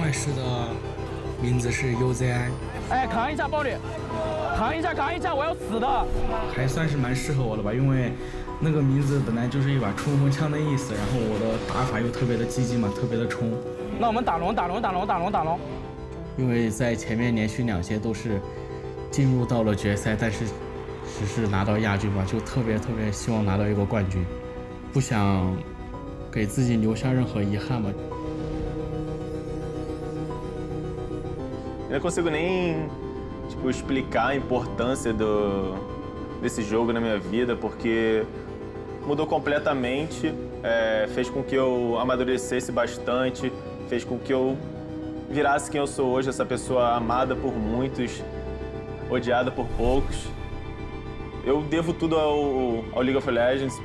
款式的名字是 UZI。哎，扛一下暴力，扛一下，扛一下，我要死的。还算是蛮适合我的吧，因为那个名字本来就是一把冲锋枪的意思，然后我的打法又特别的激进嘛，特别的冲。那我们打龙，打龙，打龙，打龙，打龙。因为在前面连续2届都是进入到了决赛，但是只是拿到亚军嘛，就特别希望拿到一个冠军，不想给自己留下任何遗憾嘛。Eu não consigo nem explicar a importância desse jogo na minha vida, porque mudou completamente, fez com que eu amadurecesse bastante, fez com que eu virasse quem eu sou hoje, essa pessoa amada por muitos, odiada por poucos. Eu devo tudo ao League of Legends.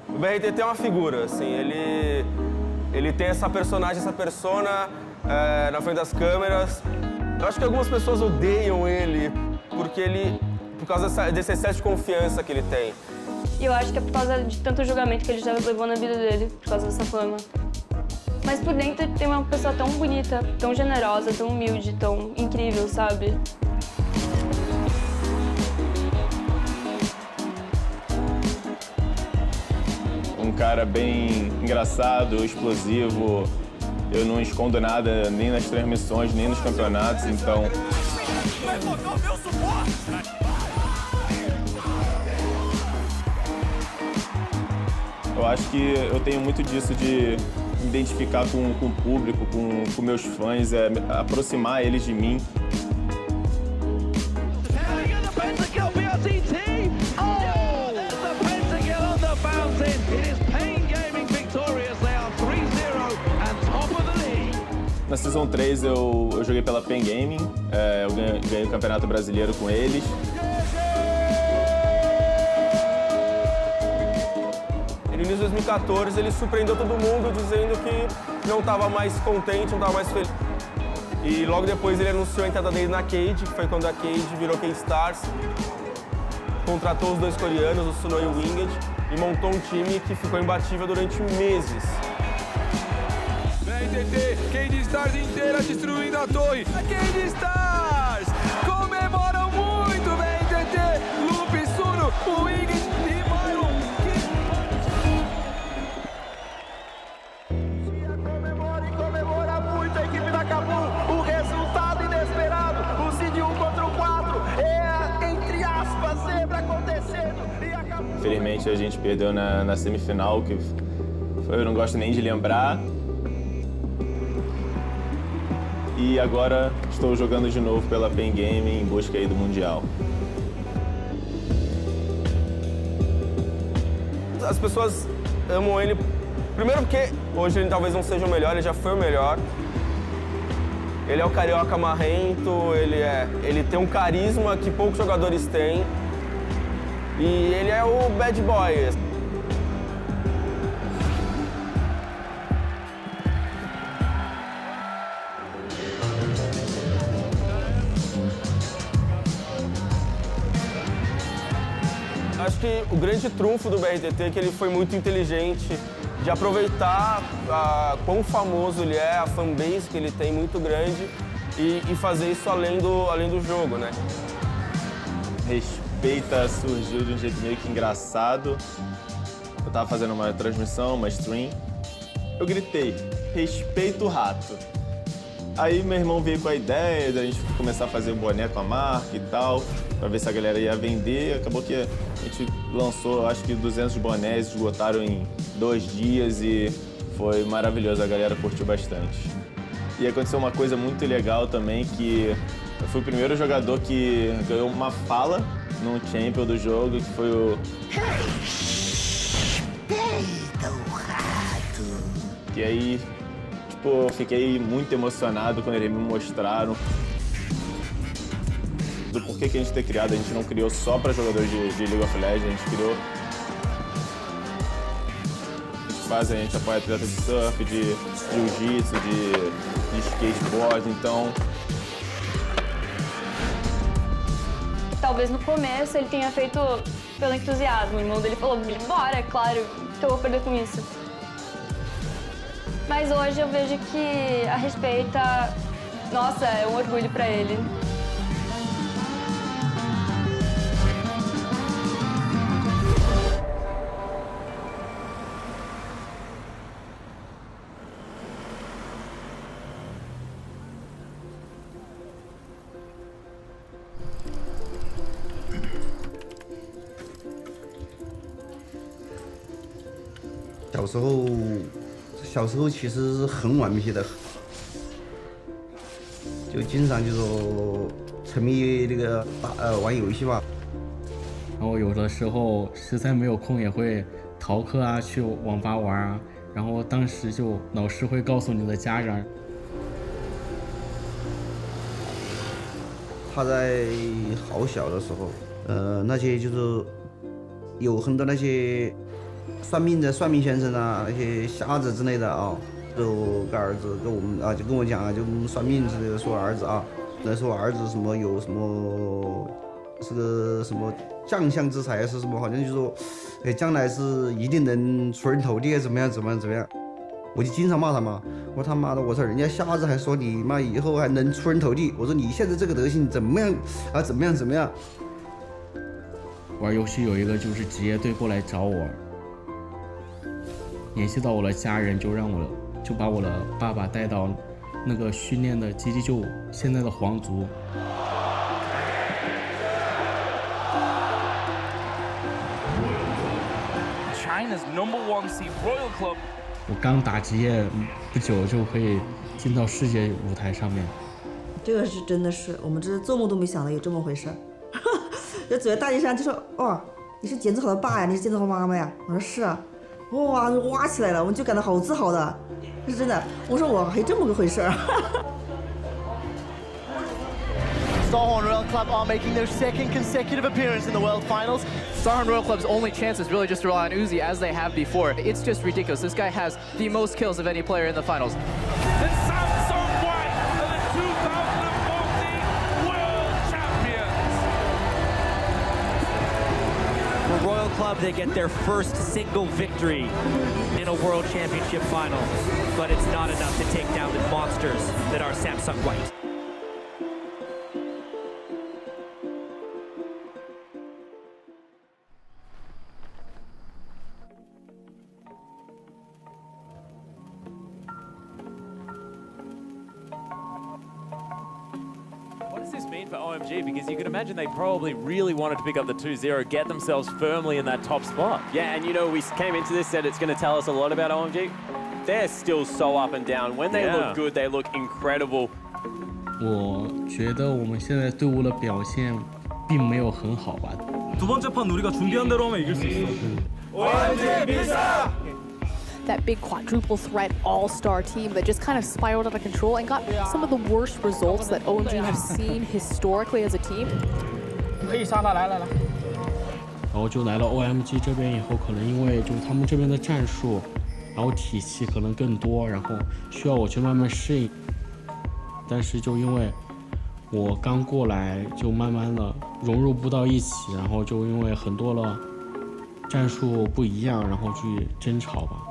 O BRTT é uma figura, assim, ele tem essa personagem, essa persona na frente das câmeras. Eu acho que algumas pessoas odeiam ele por causa desse excesso de confiança que ele tem. E eu acho que é por causa de tanto julgamento que ele já levou na vida dele, por causa dessa fama. Mas por dentro tem uma pessoa tão bonita, tão generosa, tão humilde, tão incrível, sabe? Um cara bem engraçado, explosivo. Eu não escondo nada, nem nas transmissões, nem nos campeonatos, então... Eu acho que eu tenho muito disso de me identificar com o público, com meus fãs, aproximar eles de mim. Na Season 3 eu joguei pela Pen Gaming, eu ganhei o Campeonato Brasileiro com eles. No início de 2014 ele surpreendeu todo mundo dizendo que não estava mais contente, não estava mais feliz. E logo depois ele anunciou a entrada dele na Cade, que foi quando a Cade virou K-Stars. Contratou os 2 coreanos, o Suno e o Winged, e montou um time que ficou imbatível durante meses. BRTT, Cade Stars inteira destruindo a torre. A Cade Stars comemoram muito, BRTT, Lupe, Suno, o Winged e Myron. Comemora muito a equipe da Kabum. O resultado inesperado, o Cid 1 contra o 4, é, entre aspas, zebra acontecendo. E a Kabum... Infelizmente a gente perdeu na semifinal, que eu não gosto nem de lembrar. E agora estou jogando de novo pela Pen Gaming em busca aí do Mundial. As pessoas amam ele, primeiro porque hoje ele talvez não seja o melhor, ele já foi o melhor. Ele é o carioca marrento, ele tem um carisma que poucos jogadores têm. E ele é o bad boy. Acho que o grande trunfo do BRTT é que ele foi muito inteligente de aproveitar quão famoso ele é, a fanbase que ele tem muito grande e fazer isso além do jogo, né? Respeita surgiu de um jeito meio que engraçado. Eu tava fazendo uma transmissão, uma stream. Eu gritei, respeita o rato. Aí meu irmão veio com a ideia da gente começar a fazer o boné com a marca e tal, pra ver se a galera ia vender. Acabou que a gente lançou, acho que 200 bonés, esgotaram em 2 dias e foi maravilhoso, a galera curtiu bastante. E aconteceu uma coisa muito legal também, que eu fui o primeiro jogador que ganhou uma fala num champion do jogo, que foi o... Respeita o rato. E aí, tipo, eu fiquei muito emocionado quando eles me mostraram. do porquê que a gente ter criado. A gente não criou só para jogadores de League of Legends, a gente criou... A gente apoia atletas de surf, de jiu-jitsu, de skateboard, então... Talvez no começo ele tenha feito pelo entusiasmo. O irmão dele falou, bora, claro, que eu vou perder com isso. Mas hoje eu vejo que a Respeita, nossa, é um orgulho pra ele.小时候其实很顽皮的，就经常就说沉迷那个玩游戏嘛。然后有的时候实在没有空，也会逃课啊，去网吧玩啊。然后当时就老师会告诉你的家长，他在好小的时候，那些就是有很多那些算命的算命先生啊，那些瞎子之类的啊，就跟儿子跟我们啊，就跟我讲啊，就算命之类的，说儿子啊，那说儿子什么有什么是个什么将相之才是什么，好像就说，将来是一定能出人头地，怎么样。我就经常骂他嘛，我他妈的，我说人家瞎子还说你妈以后还能出人头地，我说你现在这个德行怎么样啊？怎么样？玩游戏有一个就是职业队过来找我，联系到我的家人，就把我的爸爸带到那个训练的基地，就现在的皇族。China's #1 seed Royal Club. 我刚打职业不久就可以进到世界舞台上面。这个是真的是，我们这做梦都没想到有这么回事。就走在大街上就说，哦，你是剪子豪的爸呀，你是剪子豪妈妈呀？我说是啊，哇，就哇起来了，我们就感到好自豪的，是真的。我说我还这么个回事儿。Starhorn Royal Club are making their second consecutive appearance in the World Finals. Starhorn Royal Club's only chance is really just to rely on Uzi as they have before. It's just ridiculous. This guy has the most kills of any player in the finals. The Samsung White are the 2014 World Champions. For Royal Club, they get their first single victory in a World Championship final, but it's not enough to take down the monsters that are Samsung White. What does this mean for OMG? Because you can imagine they probably really wanted to pick up the 2-0, get themselves firmly in that top spot. Yeah, and you know, we came into this, said it's going to tell us a lot about OMG. They're still so up and down. When they look good, they look incredible. 我觉得我们现在队伍的表现并没有很好吧。 두 번째 판 우리가 준비한 대로 하면 이길 수 있어. OMG Visa! That big quadruple threat all-star team that just kind of spiraled out of control and got some of the worst results that OMG have seen historically as a team. 可以杀他，来。然后就来到 OMG 这边以后，可能因为就是他们这边的战术，然后体系可能更多，然后需要我去慢慢适应。但是就因为我刚过来，就慢慢的融入不到一起，然后就因为很多的战术不一样，然后去争吵吧。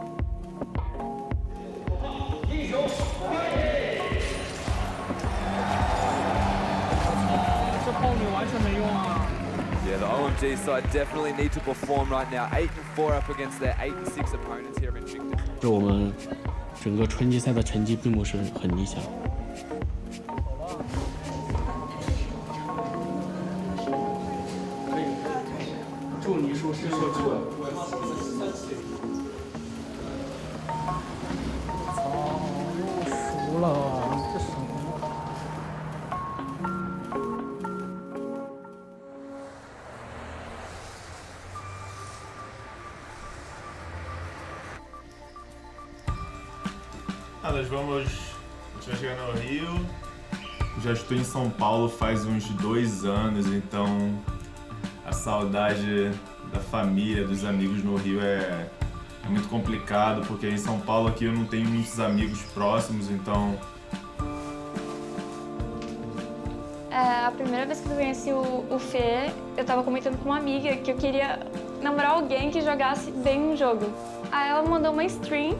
Yeah, the OMG side definitely need to perform right now. 8-4 up against their 8-6 opponents here in Invictus. 就我们整个春季赛的成绩并不是很理想。可以，祝你说是说祝。操，又输了，这什么？ Nós vai chegar no Rio. Já estou em São Paulo faz uns 2 anos, então a saudade da família, dos amigos no Rio é muito complicado, porque em São Paulo aqui eu não tenho muitos amigos próximos, então... A primeira vez que eu conheci o Fê, eu tava comentando com uma amiga que eu queria namorar alguém que jogasse bem um jogo. Aí ela mandou uma stream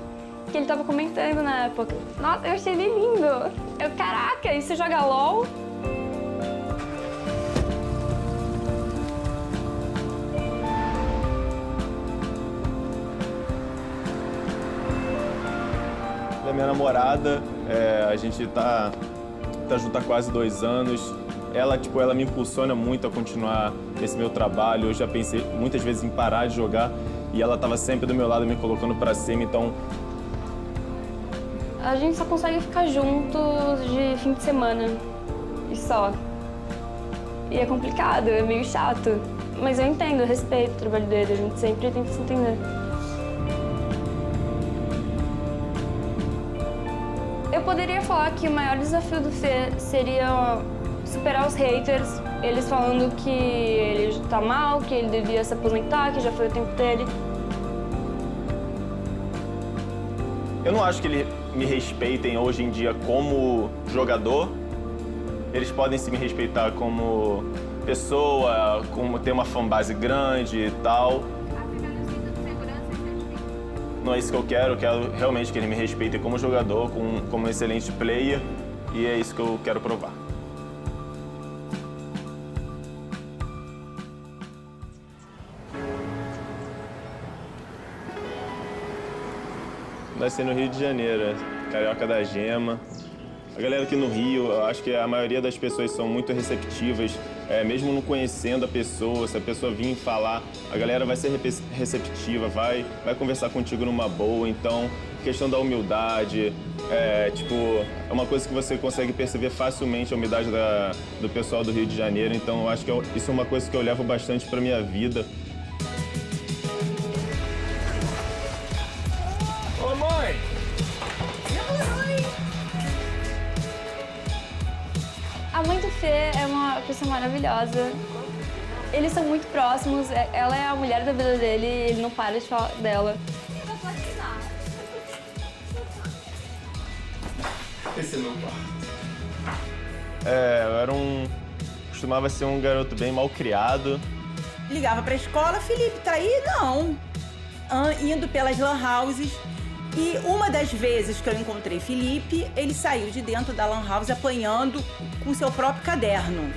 que ele tava comentando na época. Nossa, eu achei ele lindo! Caraca, e você joga LOL? Da minha namorada, a gente tá junto há quase 2 anos. Ela me impulsiona muito a continuar esse meu trabalho. Eu já pensei muitas vezes em parar de jogar e ela estava sempre do meu lado me colocando para cima, então... A gente só consegue ficar juntos de fim de semana e só. E é complicado, é meio chato. Mas eu entendo, eu respeito o trabalho dele, a gente sempre tenta se entender. Eu poderia falar que o maior desafio do Fê seria superar os haters, eles falando que ele tá mal, que ele devia se aposentar, que já foi o tempo dele. Eu não acho que eles me respeitem hoje em dia como jogador. Eles podem se me respeitar como pessoa, como ter uma fanbase grande e tal. Não é isso que eu quero realmente que eles me respeitem como jogador, como um excelente player, e é isso que eu quero provar. Nasci no Rio de Janeiro, carioca da gema. A galera aqui no Rio, eu acho que a maioria das pessoas são muito receptivas, mesmo não conhecendo a pessoa, se a pessoa vir falar, a galera vai ser receptiva, vai conversar contigo numa boa. Então, questão da humildade, é uma coisa que você consegue perceber facilmente, a humildade do pessoal do Rio de Janeiro. Então, eu acho que isso é uma coisa que eu levo bastante pra minha vida. Ô, mãe! A mãe do Fê é uma pessoa maravilhosa. Eles são muito próximos, ela é a mulher da vida dele e ele não para de falar dela. Esse é meu quarto. Eu costumava ser um garoto bem mal criado. Ligava pra escola, Felipe, tá aí? Não. Indo pelas lan houses. E uma das vezes que eu encontrei Felipe, ele saiu de dentro da lan house apanhando com seu próprio caderno.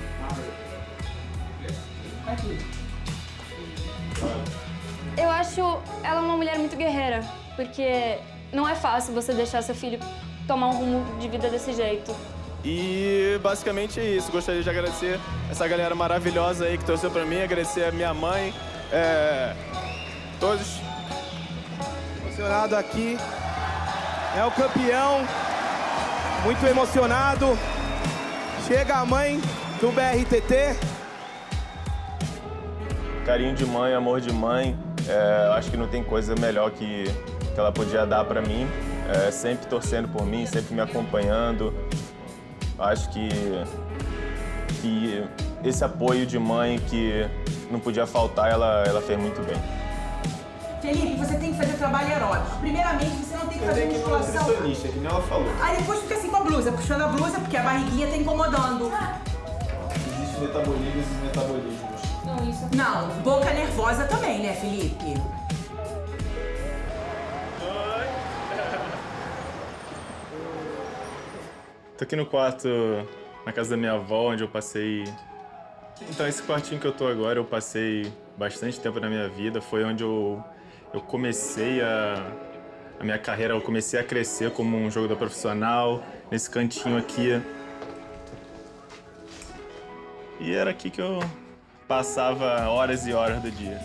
Eu acho ela uma mulher muito guerreira, porque não é fácil você deixar seu filho tomar um rumo de vida desse jeito. E basicamente é isso. Gostaria de agradecer essa galera maravilhosa aí que torceu pra mim, agradecer a minha mãe, todos. Emocionado aqui, é o campeão, muito emocionado. Chega a mãe do BRTT. Carinho de mãe, amor de mãe, eu acho que não tem coisa melhor que ela podia dar pra mim. Sempre torcendo por mim, sempre me acompanhando. Acho que esse apoio de mãe que não podia faltar, ela fez muito bem. Felipe, você tem que fazer trabalho aeróbico. Primeiramente, você não tem que fazer musculação. Nutricionista, que nem ela falou. Aí depois fica assim com a blusa, puxando a blusa, porque a barriguinha tá incomodando. Existem metabolismos e metabolismos. Não, boca nervosa também, né, Felipe? Tô aqui no quarto, na casa da minha avó, onde eu passei... Então, esse quartinho que eu tô agora, eu passei bastante tempo na minha vida. Foi onde eu comecei a minha carreira, eu comecei a crescer como um jogador profissional, nesse cantinho aqui. E era aqui que eu passava horas e horas do dia.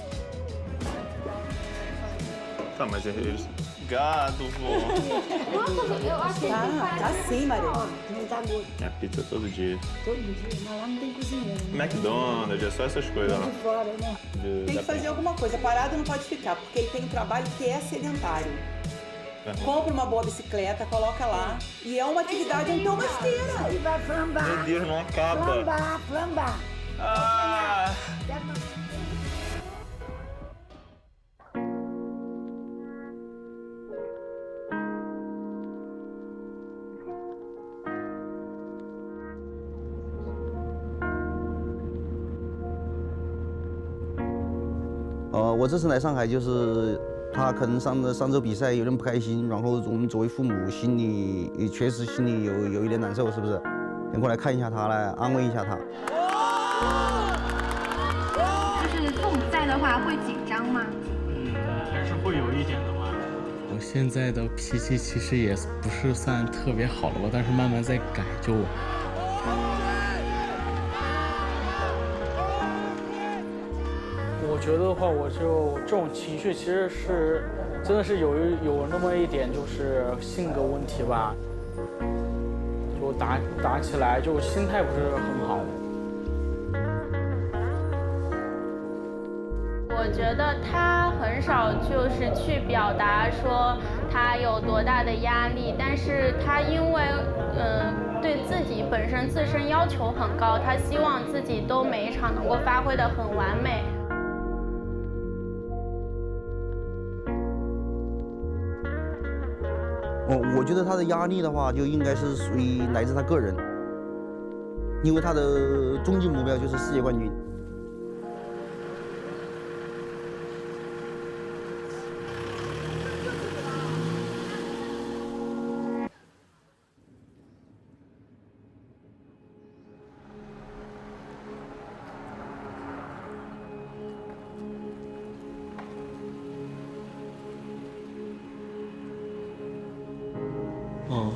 Tá, mas eles... Gado, vô. Eu acho que tá sim, Maria. É pizza todo dia. Todo dia, mas lá não tem cozinheiro. Né? McDonald's, é só essas coisas, de fora, né? Tem que fazer alguma coisa, parado não pode ficar, porque ele tem um trabalho que é sedentário. compra uma boa bicicleta, coloca lá. E é uma atividade então uma esteira. E vai flambar. Meu Deus, não acaba. Flambar, flambar. Ah!我这次来上海就是他可能上周比赛有点不开心，然后我们作为父母心里也确实心里有一点难受，是不是？先过来看一下他，来安慰一下他。就是父母在的话会紧张吗？还是会有一点的吧。我现在的脾气其实也不是算特别好了吧，但是慢慢在改，就。我觉得的话，我就这种情绪其实是真的是有那么一点就是性格问题吧，就打起来就心态不是很好。我觉得他很少就是去表达说他有多大的压力，但是他因为对自己本身自身要求很高，他希望自己都每一场能够发挥得很完美。我觉得他的压力的话，就应该是属于来自他个人，因为他的终极目标就是世界冠军。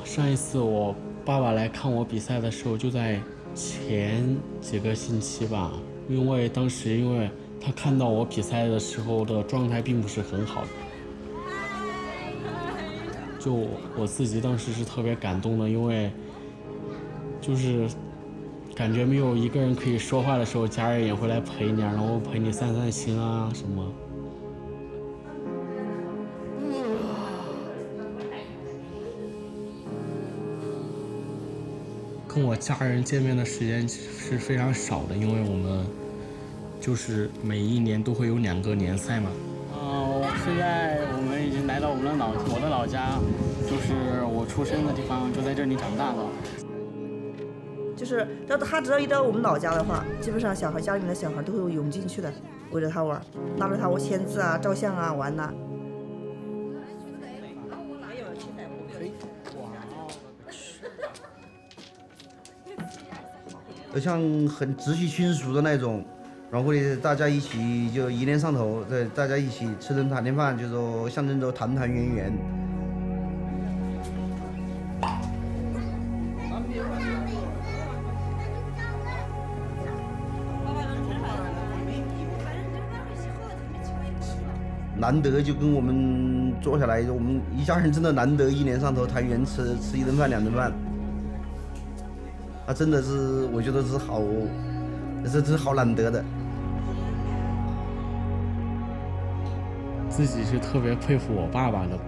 上一次我爸爸来看我比赛的时候，就在前几个星期吧，因为他看到我比赛的时候的状态并不是很好，就我自己当时是特别感动的，因为就是感觉没有一个人可以说话的时候，家人也会来陪你，然后陪你散散心啊什么。跟我家人见面的时间是非常少的，因为我们就是每一年都会有2个联赛嘛。现在我们已经来到我的老家，就是我出生的地方，就在这里长大的。就是他只要一到我们老家的话，基本上家里面的小孩都会涌进去的，围着他玩，拉着他我签字啊、照相啊、玩呐。像很直系亲属的那种，然后呢，大家一起就一年上头，大家一起吃顿团年饭，就说象征着团团圆圆。难得就跟我们坐下来，我们一家人真的难得一年上头团圆吃1顿饭2顿饭。他真的是，我觉得是好，这是好难得的。自己是特别佩服我爸爸的，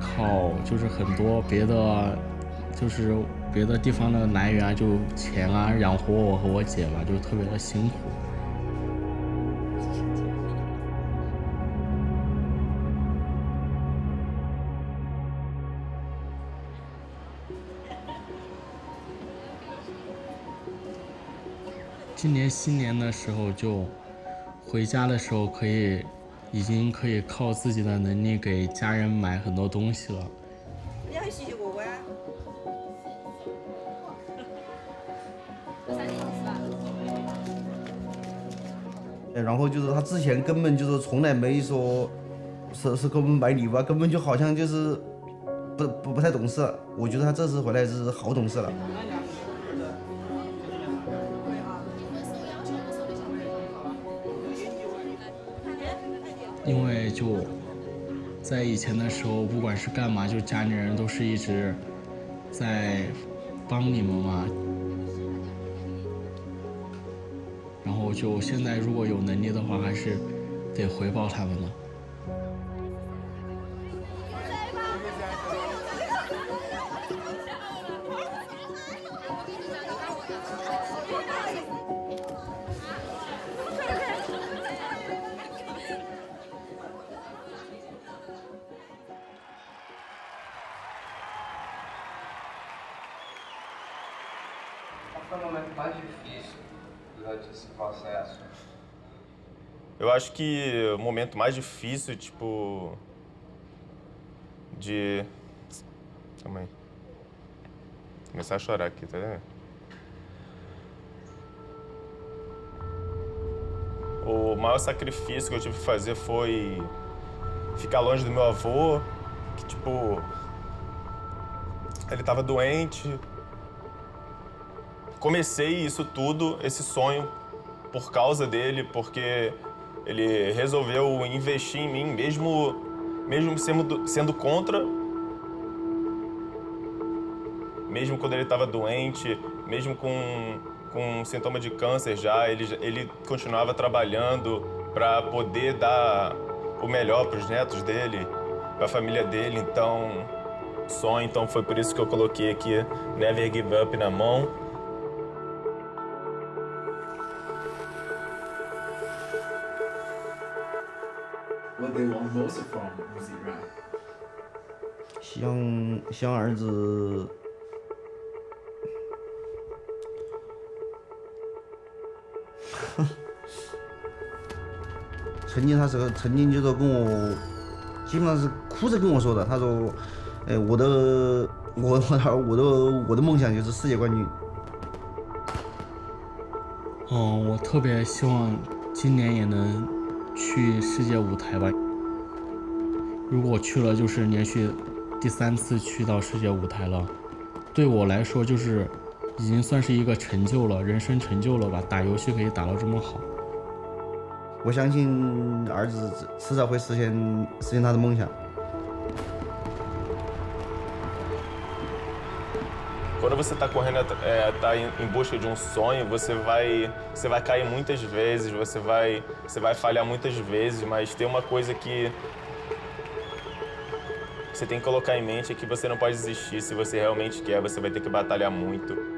靠就是很多别的地方的来源啊，就钱啊养活我和我姐吧，就特别的辛苦。今年新年的时候就回家的时候已经可以靠自己的能力给家人买很多东西了。你还洗过锅呀？然后就是他之前根本就是从来没说是给我们买礼物啊，根本就好像就是不太懂事。我觉得他这次回来是好懂事了。因为就在以前的时候，不管是干嘛，就家里人都是一直在帮你们嘛。然后就现在如果有能力的话，还是得回报他们的。foi o momento mais difícil durante esse processo? Eu acho que o momento mais difícil, tipo... Calma aí. Vou começar a chorar aqui, tá vendo? O maior sacrifício que eu tive que fazer foi ficar longe do meu avô, que, tipo... Ele tava doente. Comecei isso tudo, esse sonho, por causa dele, porque ele resolveu investir em mim, mesmo sendo contra, mesmo quando ele estava doente, mesmo com sintoma de câncer já, ele continuava trabalhando para poder dar o melhor para os netos dele, para a família dele. Então, foi por isso que eu coloquei aqui Never Give Up na mão. What they want most from Uzi, right? 希望儿子曾经就是跟我，基本上是哭着跟我说的。他说：“我的梦想就是世界冠军。”我特别希望今年也能去世界舞台吧。如果去了，就是连续第3次去到世界舞台了。对我来说，就是已经算是一个成就了，人生成就了吧。打游戏可以打到这么好。我相信儿子迟早会实现他的梦想。Quando você está correndo, tá em busca de um sonho, você vai cair muitas vezes, você vai falhar muitas vezes, mas tem uma coisa que você tem que colocar em mente, é que você não pode desistir. Se você realmente quer, você vai ter que batalhar muito.